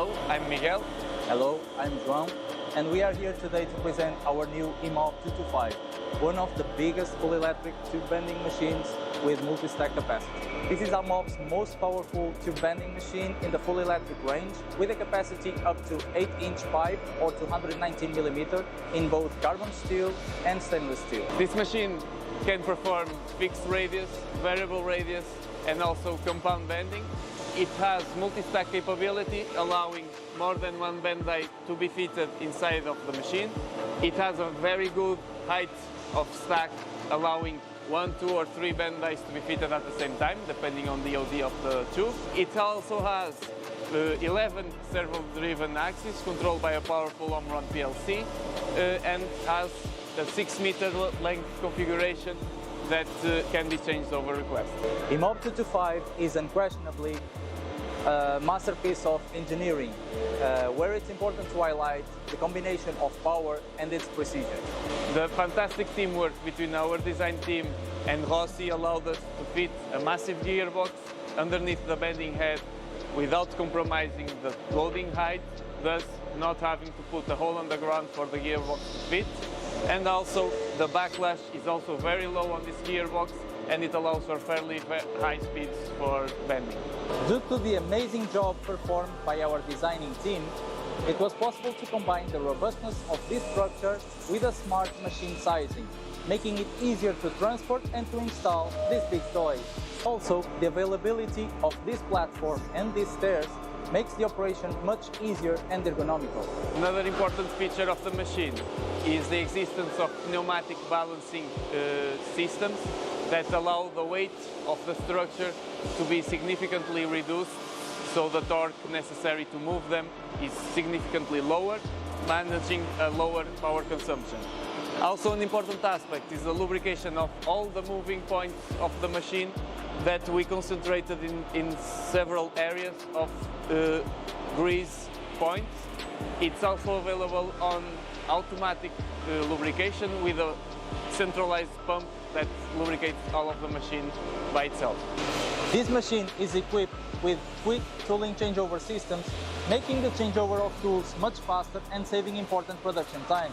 Hello, I'm Miguel. Hello, I'm João, and we are here today to present our new eMOB 225, one of the biggest full electric tube bending machines with multi-stack capacity. This is AMOB's most powerful tube bending machine in the full electric range, with a capacity up to 8-inch pipe or 219 mm in both carbon steel and stainless steel. This machine can perform fixed radius, variable radius, and also compound bending. It has multi-stack capability, allowing more than one bend die to be fitted inside of the machine. It has a very good height of stack, allowing 1, 2 or 3 bend dies to be fitted at the same time, depending on the OD of the tube. It also has 11 servo-driven axes controlled by a powerful home-run PLC and has a 6-meter length configuration that can be changed over request. eMOB 225 is unquestionably a masterpiece of engineering, where it's important to highlight the combination of power and its precision. The fantastic teamwork between our design team and Rossi allowed us to fit a massive gearbox underneath the bending head without compromising the loading height, thus not having to put a hole on the ground for the gearbox to fit. And also the backlash is also very low on this gearbox, and it allows for fairly high speeds for bending. Due to the amazing job performed by our designing team, it was possible to combine the robustness of this structure with a smart machine sizing, making it easier to transport and to install these big toys. Also, the availability of this platform and these stairs makes the operation much easier and ergonomical. Another important feature of the machine is the existence of pneumatic balancing systems that allow the weight of the structure to be significantly reduced, so the torque necessary to move them is significantly lower, managing a lower power consumption. Also, an important aspect is the lubrication of all the moving points of the machine that we concentrated in several areas of grease points. It's also available on automatic lubrication with a centralized pump that lubricates all of the machine by itself. This machine is equipped with quick tooling changeover systems, making the changeover of tools much faster and saving important production time.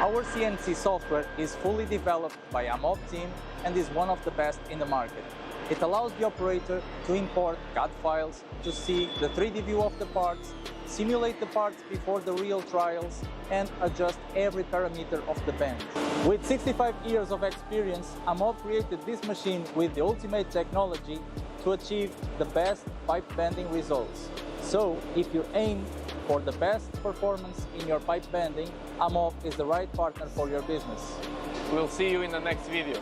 Our CNC software is fully developed by AMOB team and is one of the best in the market. It allows the operator to import CAD files, to see the 3D view of the parts, simulate the parts before the real trials, and adjust every parameter of the bend. With 65 years of experience, AMOB created this machine with the ultimate technology to achieve the best pipe bending results. So, if you aim for the best performance in your pipe bending, AMOB is the right partner for your business. We'll see you in the next video.